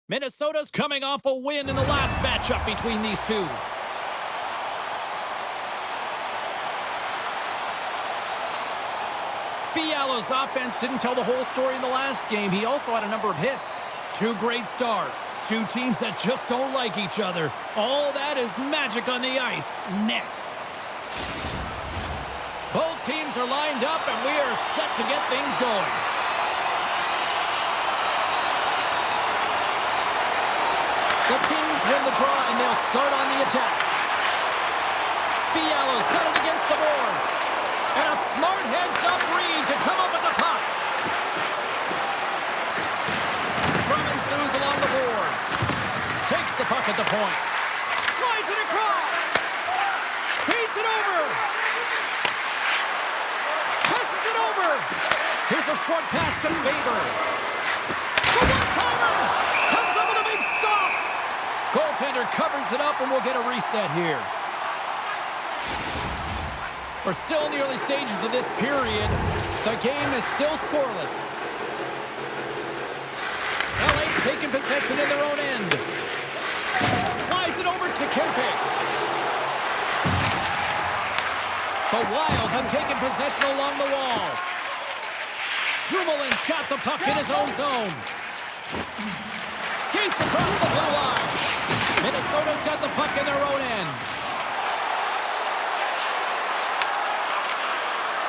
Minnesota's coming off a win in the last matchup between these two. Fiala's offense didn't tell the whole story in the last game. He also had a number of hits. Two great stars. Two teams that just don't like each other. All that is magic on the ice. Next. Both teams are lined up, and we are set to get things going. The Kings win the draw, and they'll start on the attack. Fiala's got it against the boards. And a smart heads-up read to come up with the puck. Scrum ensues along the boards. Takes the puck at the point. Slides it across. Feeds it over. Passes it over. Here's a short pass to Faber. The one-timer. Comes up with a big stop. Goaltender covers it up, and we'll get a reset here. We're still in the early stages of this period. The game is still scoreless. LA's taking possession in their own end. Slides it over to Kempe. The Wild have taken possession along the wall. Drumlin's got the puck in his own zone. Skates across the blue line. Minnesota's got the puck in their own end.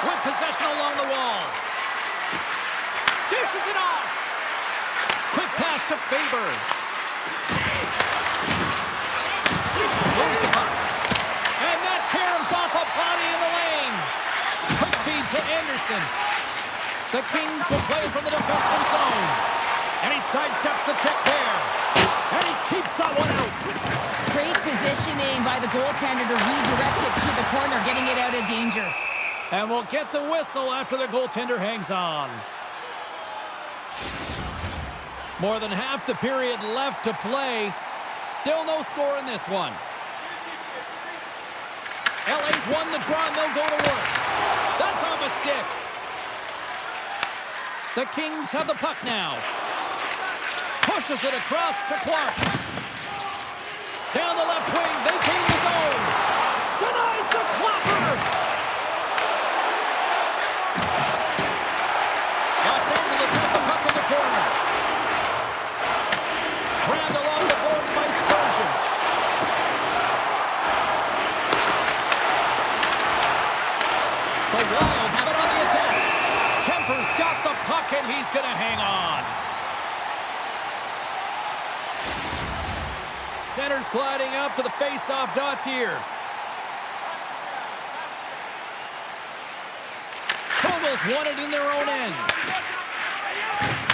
With possession along the wall. Dishes it off. Quick pass to Faber. Moves the puck. And that caroms off a body in the lane. Quick feed to Anderson. The Kings will play from the defensive zone. And he sidesteps the check there. And he keeps that one out. Great positioning by the goaltender to redirect it to the corner, getting it out of danger. And we'll get the whistle after the goaltender hangs on. More than half the period left to play. Still no score in this one. LA's won the draw, and they'll go to work. That's off a stick. The Kings have the puck now. Pushes it across to Clark. Down the left wing, they gain the zone. Denies the clapper. Los Angeles has the puck in the corner. Crammed along the board by Spurgeon. The Wild have it on the attack. Kemper's got the puck, and he's going to hang on. Center's gliding up to the face-off dots here. Fogel's won it in their own end.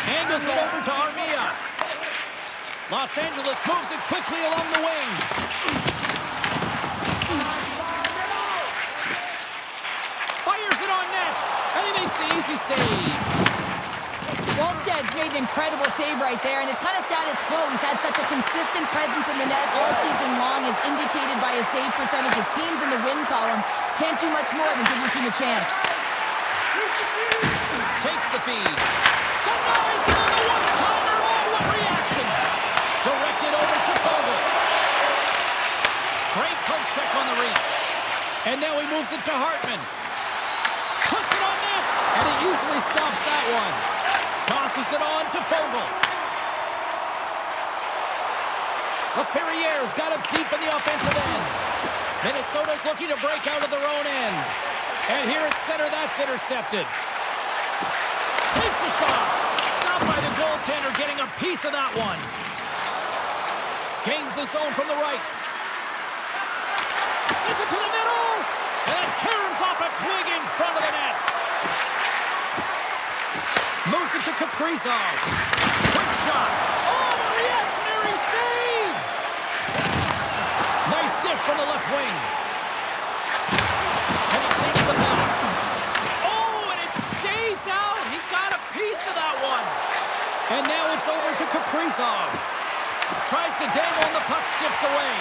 Angles it over to Armia. Los Angeles moves it quickly along the wing. Fires it on net. And he makes the easy save. Wallsted's made an incredible save right there, and it's kind of status quo. He's had such a consistent presence in the net all season long, as indicated by his save percentage. His teams in the win column can't do much more than give your team a chance. Takes the feed. Denies it on the one-timer. Oh, what reaction! Directed over to Fogel. Great poke check on the reach. And now he moves it to Hartman. Puts it on net, and he easily stops that one. Tosses it on to Fogel. LaFerriere's got it deep in the offensive end. Minnesota's looking to break out of their own end. And here at center, that's intercepted. Takes a shot. Stopped by the goaltender, getting a piece of that one. Gains the zone from the right. Sends it to the middle. And it caroms off a twig in front of the net. Moves it to Kaprizov. Quick shot. Oh, a reactionary save! Nice dish from the left wing. And he takes the pass. Oh, and it stays out. He got a piece of that one. And now it's over to Kaprizov. Tries to dangle, and the puck skips away.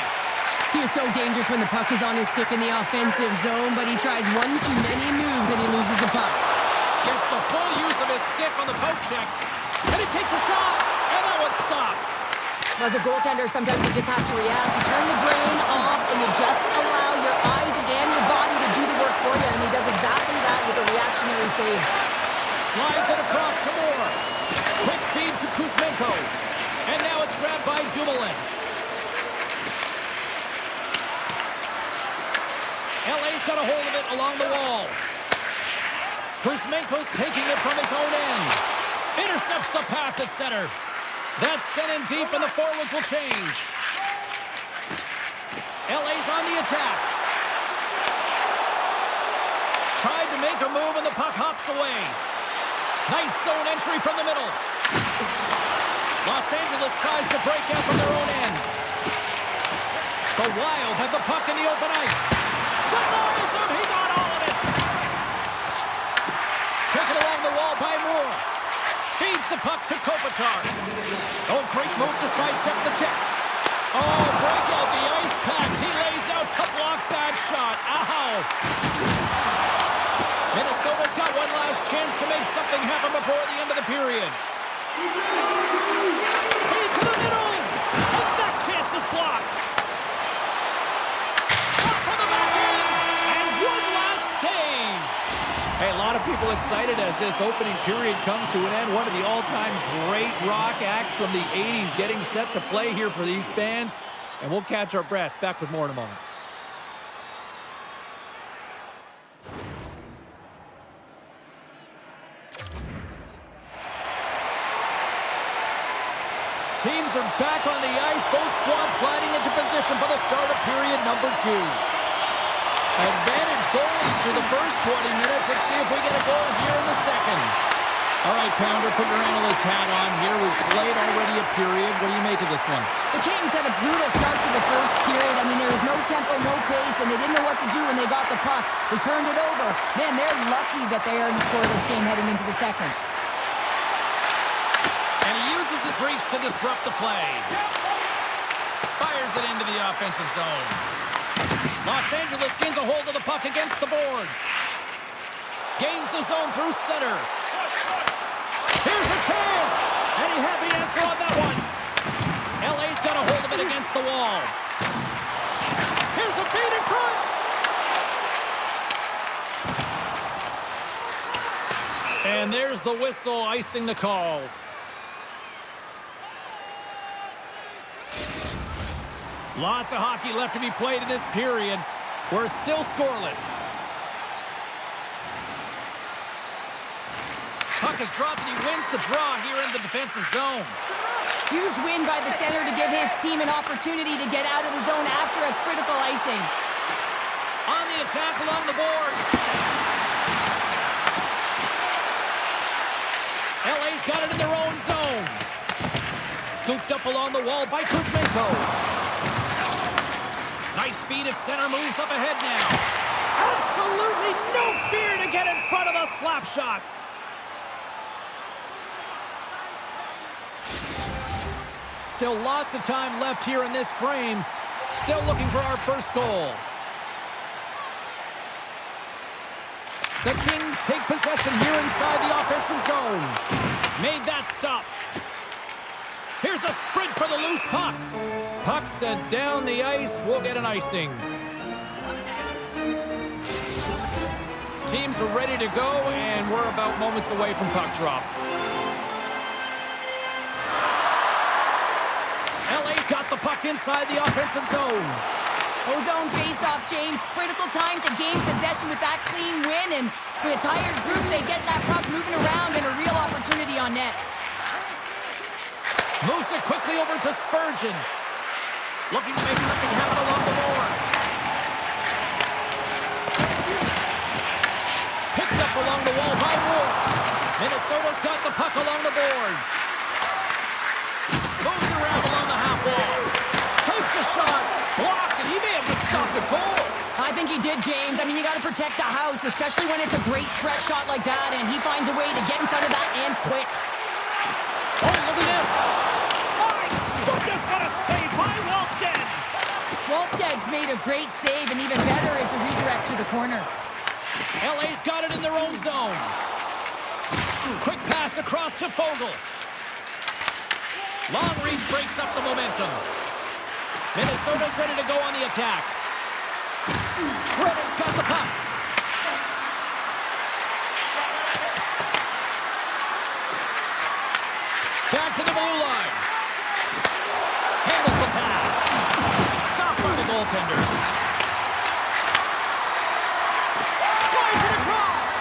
He is so dangerous when the puck is on his stick in the offensive zone, but he tries one too many moves, and he loses the puck. Gets the full use of his stick on the poke check. And he takes a shot. And that one's stopped. As a goaltender, sometimes you just have to react. You turn the brain off and you just allow your eyes and your body to do the work for you, and he does exactly that with a reactionary save. Slides it across to Moore. Quick feed to Kuzmenko. And now it's grabbed by Dumoulin. LA's got a hold of it along the wall. Kuzmenko's taking it from his own end. Intercepts the pass at center. That's sent in deep, and the forwards will change. LA's on the attack. Tried to make a move, and the puck hops away. Nice zone entry from the middle. Los Angeles tries to break out from their own end. The Wild have the puck in the open ice. Denies him. He got all of it. Taken along the wall by Moore. Feeds the puck to Kopitar. Oh, great move to sidestep the check. Oh, break out the ice packs. He lays out to block that shot. Ow. Minnesota's got one last chance to make something happen before the end of the period. Feed to the middle. And that chance is blocked. Shot from the back end. And one last save. Hey, a lot of people excited as this opening period comes to an end. One of the all-time great rock acts from the 80s getting set to play here for these fans. And we'll catch our breath. Back with more in a moment. Teams are back on the ice. Both squads gliding into position for the start of period number 2. Advantage goalies through the first 20 minutes. Let's see if we get a goal here in the second. All right, Pounder, put your analyst hat on here. We've played already a period. What do you make of this one? The Kings had a brutal start to the first period. I mean, there was no tempo, no pace, and they didn't know what to do when they got the puck. They turned it over. Man, they're lucky that they are to score this game heading into the second. And he uses his reach to disrupt the play. Fires it into the offensive zone. Los Angeles gains a hold of the puck against the boards. Gains the zone through center. Here's a chance! And he had the answer on that one. LA's got a hold of it against the wall. Here's a feed in front! And there's the whistle icing the call. Lots of hockey left to be played in this period. We're still scoreless. Puck is dropped and he wins the draw here in the defensive zone. Huge win by the center to give his team an opportunity to get out of the zone after a critical icing. On the attack along the boards. LA's got it in their own zone. Scooped up along the wall by Kuzmenko. Nice feed at center, moves up ahead now. Absolutely no fear to get in front of the slap shot. Still lots of time left here in this frame. Still looking for our first goal. The Kings take possession here inside the offensive zone. Made that stop. Here's a sprint for the loose puck. Puck sent down the ice. We'll get an icing. Teams are ready to go, and we're about moments away from puck drop. LA's got the puck inside the offensive zone. Ozone face-off, James. Critical time to gain possession with that clean win, and with a tired group, they get that puck moving around and a real opportunity on net. Moves it quickly over to Spurgeon. Looking to make something happen along the boards. Picked up along the wall by Moore. Minnesota's got the puck along the boards. Moves around along the half wall. Takes a shot. Blocked, and he may have just stopped a goal. I think he did, James. I mean, you got to protect the house, especially when it's a great threat shot like that, and he finds a way to get in front of that and quick. Oh, look at this. My goodness, what a save by Wallstead. Wallstead's made a great save, and even better is the redirect to the corner. LA's got it in their own zone. Quick pass across to Fogle. Long reach breaks up the momentum. Minnesota's ready to go on the attack. Brennan's got the puck. Back to the blue line. Handles the pass. Stopped by the goaltender. Slides it across.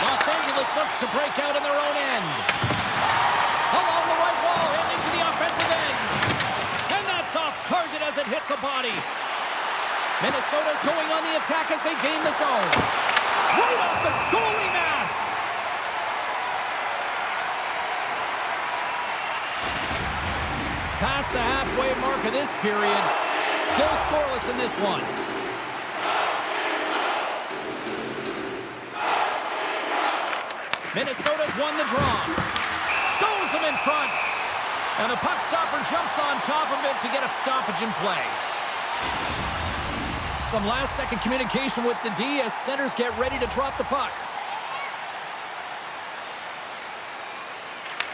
Los Angeles looks to break out in their own end. Along the right wall, heading to the offensive end. And that's off target as it hits a body. Minnesota's going on the attack as they gain the zone. Right off the goalie mask. Past the halfway mark of this period. Still scoreless in this one. Minnesota's won the draw. Stones him in front. And the puck stopper jumps on top of it to get a stoppage in play. Some last-second communication with the D as centers get ready to drop the puck.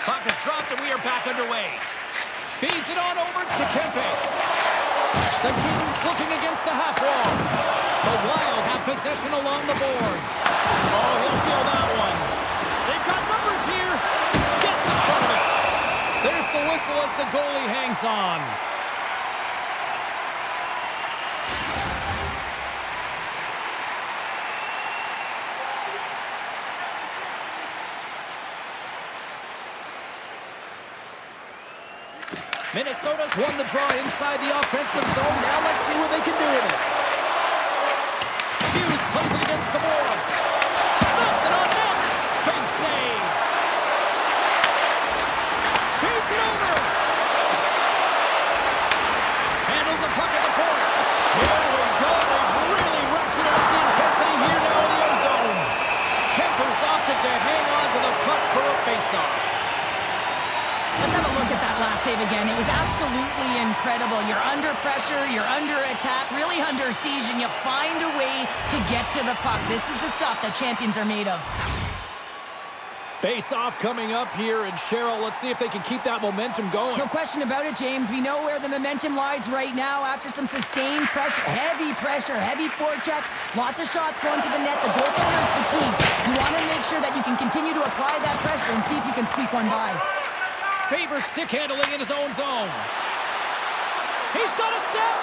Puck is dropped and we are back underway. Feeds it on over to Kempe. The Kings looking against the half wall. The Wild have possession along the boards. Oh, he'll feel that one. They've got numbers here. Gets in front of it. There's the whistle as the goalie hangs on. Minnesota's won the draw inside the offensive zone. Now let's see what they can do with it. Hughes plays it against the boards. Snaps it on net. Big save. Feeds it over. Handles the puck at the point. Here we go. They've really ratcheted up the intensity here now in the O-zone. Kemper's opted to hang on to the puck for a face-off. Let's have a look at that last save again. It was absolutely incredible. You're under pressure, you're under attack, really under siege, and you find a way to get to the puck. This is the stuff that champions are made of. Face-off coming up here, and Cheryl, let's see if they can keep that momentum going. No question about it, James. We know where the momentum lies right now after some sustained pressure, heavy forecheck, lots of shots going to the net. The goaltender's fatigued. You want to make sure that you can continue to apply that pressure and see if you can squeak one by. Favors stick handling in his own zone. He's got a step.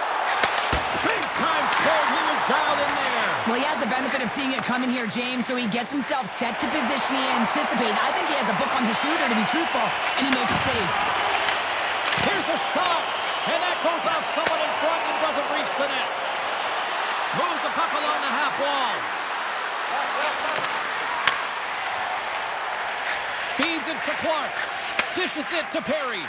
Big time showed he was dialed in there. Well, he has the benefit of seeing it coming here, James, so he gets himself set to position he anticipated. I think he has a book on the shooter, to be truthful, and he makes a save. Here's a shot, and that goes off someone in front and doesn't reach the net. Moves the puck along the half wall. Feeds it to Clark. Dishes it to Perry.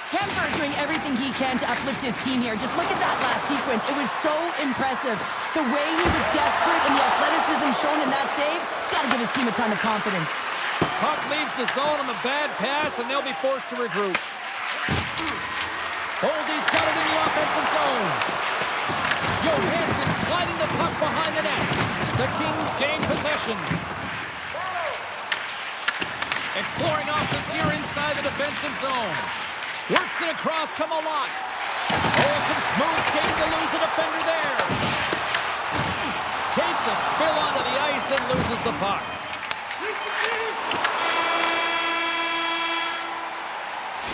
Kemper doing everything he can to uplift his team here. Just look at that last sequence. It was so impressive. The way he was desperate and the athleticism shown in that save, it's got to give his team a ton of confidence. Puck leaves the zone on the bad pass, and they'll be forced to regroup. Boldy's got it in the offensive zone. Johansson sliding the puck behind the net. The Kings gain possession. Exploring options here inside the defensive zone. Works it across to Malott. Oh, some smooth skating to lose the defender there. Takes a spill onto the ice and loses the puck.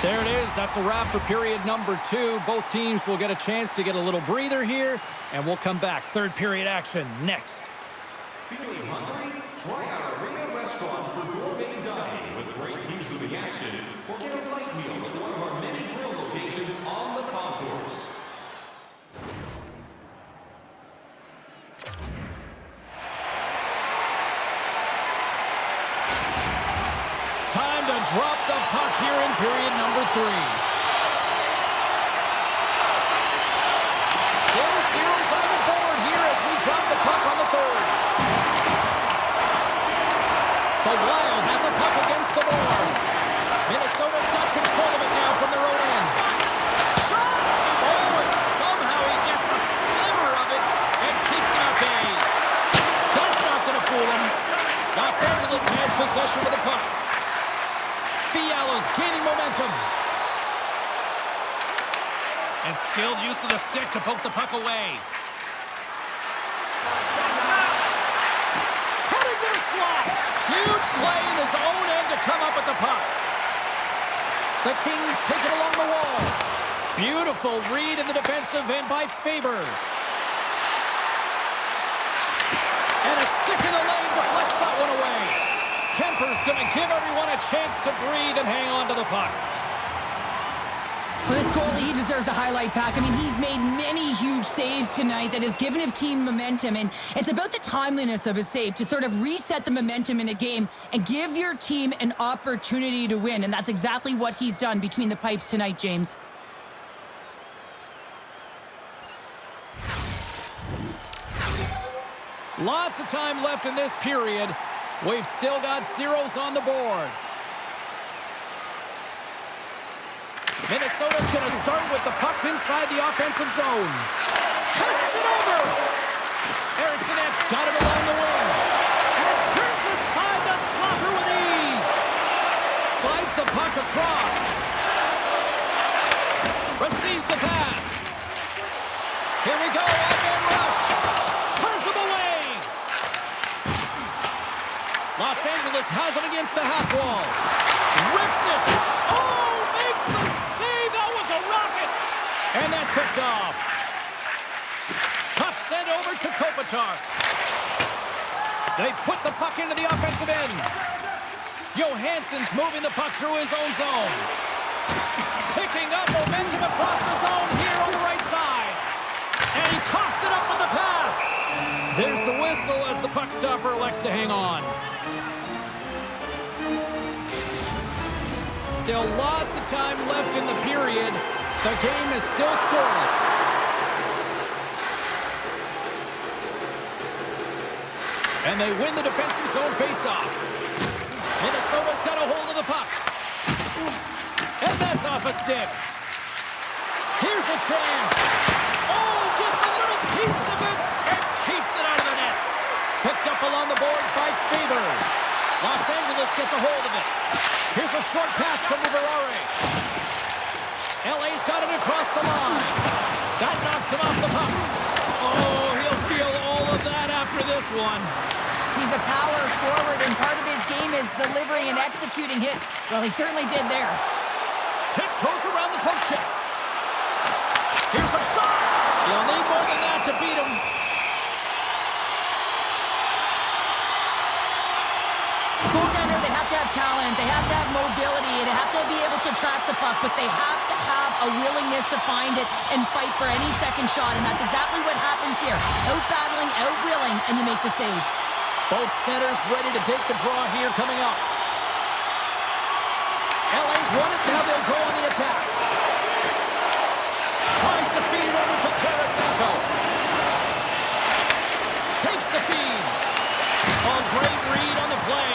There it is. That's a wrap for period number 2. Both teams will get a chance to get a little breather here, and we'll come back. Third period action next. Feeling hungry? Try our arena restaurant for gourmet dining with great views of the action, or get a light meal at one of our many grill locations on the concourse. Time to drop the puck here in period number 3. Still zeros on the board here as we drop the puck on the third. The Wild have the puck against the boards. Minnesota's got control of it now from their own end. Shot! Oh, and somehow he gets a sliver of it and keeps him at bay. That's not going to fool him. Los Angeles has possession of the puck. Fiala's gaining momentum. momentum. And skilled use of the stick to poke the puck away. Cutting to the slot. Huge play in his own end to come up with the puck. The Kings take it along the wall. Beautiful read in the defensive end by Faber. And a stick in the lane deflects that one away. Kemper's going to give everyone a chance to breathe and hang on to the puck. For this goalie, he deserves a highlight pack. I mean, he's made many huge saves tonight that has given his team momentum, and it's about the timeliness of his save to sort of reset the momentum in a game and give your team an opportunity to win, and that's exactly what he's done between the pipes tonight, James. Lots of time left in this period. We've still got zeros on the board. Minnesota's going to start with the puck inside the offensive zone. Passes it over. Ericsson's got it along the wing. And turns aside the slapper with ease. Slides the puck across. Receives the pass. Here we go, off-man rush. Turns him away. Los Angeles has it against the half wall. Rips it. Oh, makes the save. That was a rocket. And that's picked off. Puck sent over to Kopitar. They put the puck into the offensive end. Johansson's moving the puck through his own zone. Picking up momentum across the zone here on the right side. And he coughs it up with the pass. There's the whistle as the puck stopper elects to hang on. Still lots of time left in the period. The game is still scoreless. And they win the defensive zone faceoff. Minnesota's got a hold of the puck. And that's off a stick. Here's a chance. Oh, gets a little piece of it and keeps it out of the net. Picked up along the boards by Faber. Los Angeles gets a hold of it. Here's a short pass to Mubarare. LA's got it across the line. That knocks him off the puck. Oh, he'll feel all of that after this one. He's a power forward, and part of his game is delivering and executing hits. Well, he certainly did there. Tiptoes around the poke check. Here's a shot. You'll need more than that to beat him. Goaltender, they have to have talent, they have to have mobility, they have to be able to track the puck, but they have to have a willingness to find it and fight for any second shot, and that's exactly what happens here. Out-battling, out-willing, and you make the save. Both centers ready to take the draw here coming up. LA's won it, now they'll go on the attack. Tries to feed it over to Tarasenko. Takes the feed. Oh, great read on the play.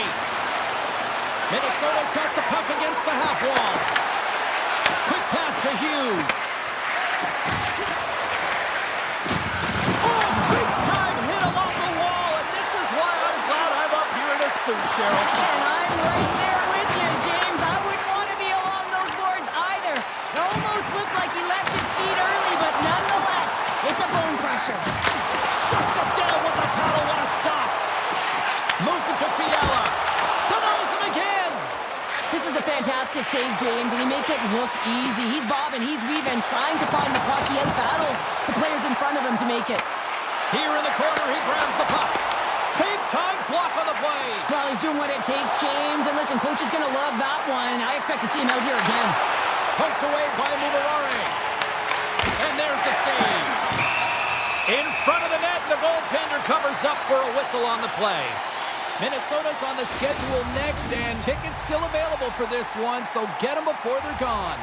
Minnesota's got the puck against the half wall. Quick pass to Hughes. Oh, big time hit along the wall, and this is why I'm glad I'm up here in a suit, Cheryl. And I'm right there with you, James. I wouldn't want to be along those boards either. It almost looked like he left his feet early, but nonetheless, it's a bone crusher. Shuts it down with the paddle. What a stop. Moves it to Fiala. Denies him again. This is a fantastic save, James, and he makes it look easy. He's bobbing, he's weaving, trying to find the puck. He out-battles the players in front of him to make it. Here in the corner, he grabs the puck. Big-time block on the play. Well, he's doing what it takes, James. And listen, coach is going to love that one. I expect to see him out here again. Poked away by Mubarare. And there's the save. In front of the net, the goaltender covers up for a whistle on the play. Minnesota's on the schedule next, and tickets still available for this one, so get them before they're gone.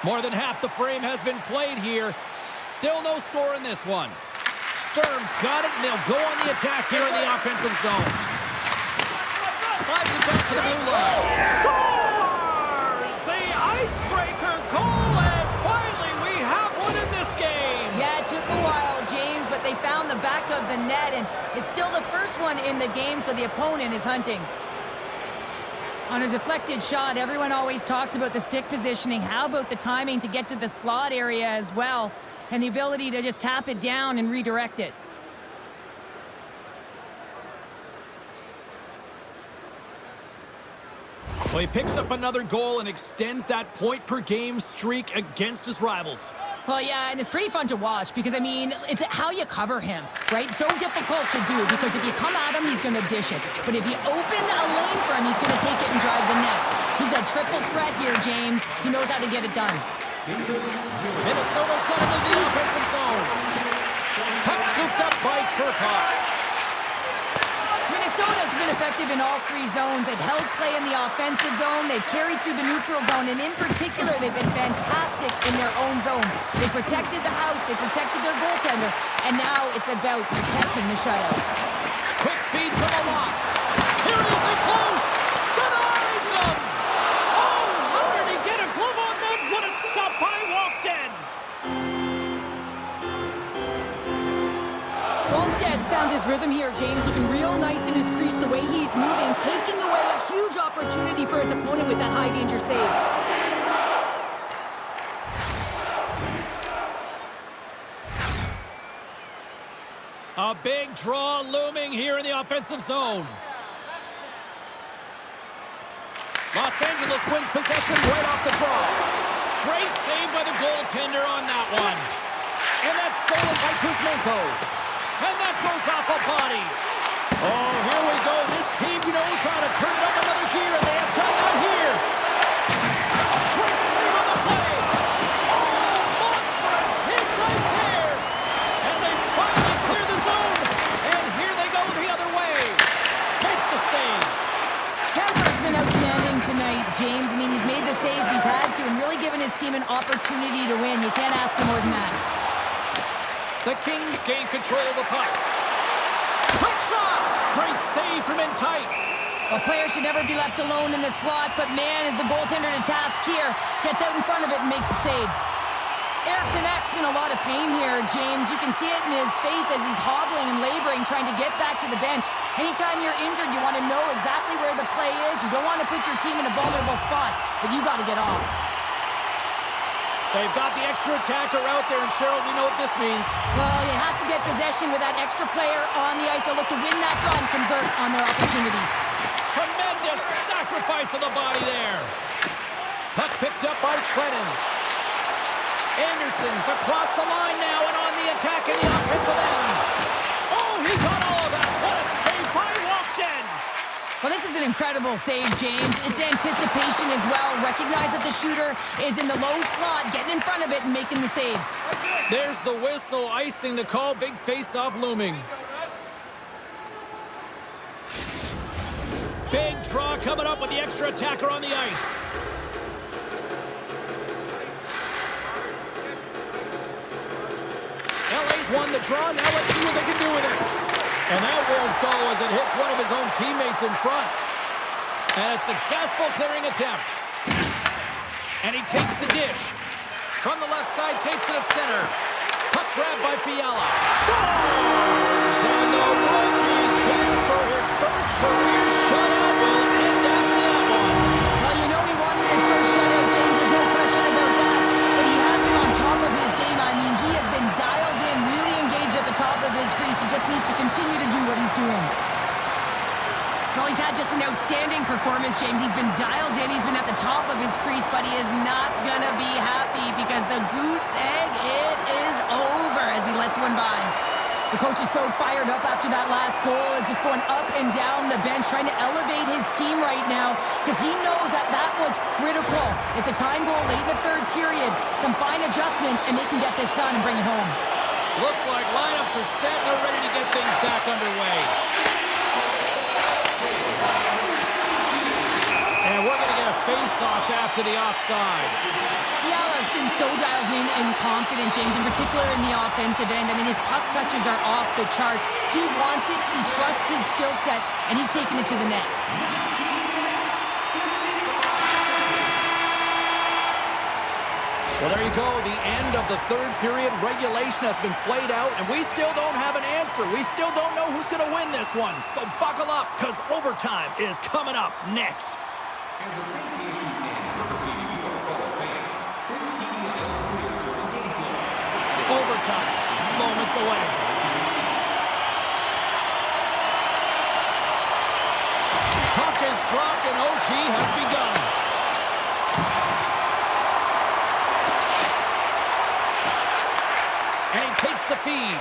More than half the frame has been played here. Still no score in this one. Sturm's got it, and they'll go on the attack here in the offensive zone. Slides it back to the blue line. Scores! The icebreaker goal, and finally we have one in this game. Yeah, it took a while, James, but they found the back of the net, and it's still the first one in the game, so the opponent is hunting. On a deflected shot, everyone always talks about the stick positioning. How about the timing to get to the slot area as well, and the ability to just tap it down and redirect it? Well, he picks up another goal and extends that point-per-game streak against his rivals. Well, yeah, and it's pretty fun to watch because, I mean, it's how you cover him, right? So difficult to do because if you come at him, he's going to dish it. But if you open a lane for him, he's going to take it and drive the net. He's a triple threat here, James. He knows how to get it done. Minnesota's got him in the offensive zone. Puck scooped up by Turcotte. Minnesota's been effective in all three zones. They've held play in the offensive zone. They've carried through the neutral zone. And in particular, they've been fantastic in their own zone. They protected the house. They protected their goaltender. And now it's about protecting the shutout. Quick feed from the lock. Here he is in close. Denies him. Oh, how did he get a glove on that? What a stop by Wallstead. Wallsted's found his rhythm here, James. Looking real nice in his crease, the way he's moving, taking away a huge opportunity for his opponent with that high-danger save. A big draw looming here in the offensive zone. Los Angeles wins possession right off the draw. Great save by the goaltender on that one. And that's stolen by Kuzmenko. And that goes off a body. Oh, here we go. This team knows how to turn it up another gear, and they have done that here. Quick save on the play. Oh, monstrous hit right there. And they finally clear the zone. And here they go the other way. Makes the save. Kemper's been outstanding tonight, James. I mean, he's made the saves he's had to and really given his team an opportunity to win. You can't ask for more than that. The Kings gain control of the puck. Quick shot! Great save from in tight. A player should never be left alone in the slot, but man, is the goaltender to task here. Gets out in front of it and makes the save. Eriksson Ek's in a lot of pain here, James. You can see it in his face as he's hobbling and laboring, trying to get back to the bench. Anytime you're injured, you want to know exactly where the play is. You don't want to put your team in a vulnerable spot, but you got to get off. They've got the extra attacker out there, and Cheryl, we know what this means. Well, you have to get possession with that extra player on the ice. They'll look to win that draw and convert on their opportunity. Tremendous sacrifice of the body there. Puck picked up by Trenton. Anderson's across the line now and on the attack in the offensive end. Oh, he got all of that. What a save by Wallstead. Well, this is an incredible save, James. It's anticipation as well. Recognize that the shooter is in the low slot, getting in front of it and making the save. There's the whistle, icing the call. Big face-off looming. Big draw coming up with the extra attacker on the ice. LA's won the draw. Now let's see what they can do with it. And that won't go as it hits one of his own teammates in front. And a successful clearing attempt. And he takes the dish. From the left side, takes it at center. Puck grabbed by Fiala. Scores! And the rookie's back for his first career shutout. Will end after that one. Well, you know he wanted his first shutout, James. There's no question about that. But he has been on top of his game. I mean, he has been dialed in, really engaged at the top of his crease. He just needs to continue to do what he's doing. Well, he's had just an outstanding performance, James. He's been dialed in. He's been at the top of his crease, but he is not going to be happy because the goose egg, it is over as he lets one by. The coach is so fired up after that last goal, just going up and down the bench, trying to elevate his team right now because he knows that that was critical. It's a time goal late in the third period. Some fine adjustments, and they can get this done and bring it home. Looks like lineups are set and they're ready to get things back underway. And we're going to get a face-off after the offside. Fiala's been so dialed in and confident, James, in particular in the offensive end. I mean, his puck touches are off the charts. He wants it, he trusts his skill set, and he's taking it to the net. Well, there you go. The end of the third period. Regulation has been played out, and we still don't have an answer. We still don't know who's going to win this one. So buckle up, because overtime is coming up next. As a safety issue and courtesy to you, our fellow fans, please keep the aisles clear during gameplay. Overtime. Moments away. Puck is dropped and OT has begun. And he takes the feed.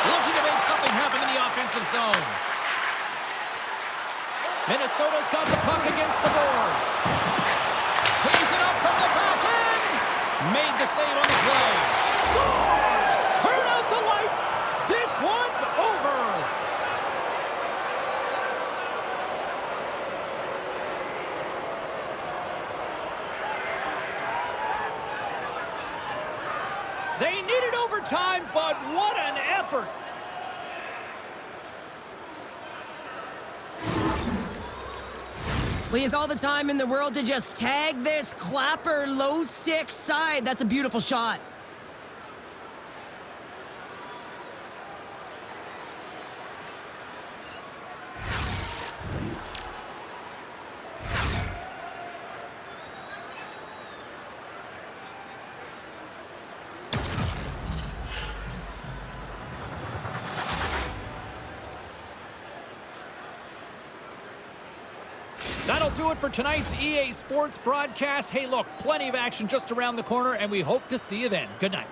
Looking to make something happen in the offensive zone. Minnesota's got the puck against the boards. Tees it up from the back end. Made the save on the play. Scores! Turn out the lights. This one's over. They needed overtime, but what an effort. Well, he has all the time in the world to just tag this clapper low stick side. That's a beautiful shot. That'll do it for tonight's EA Sports broadcast. Hey, look, plenty of action just around the corner, and we hope to see you then. Good night.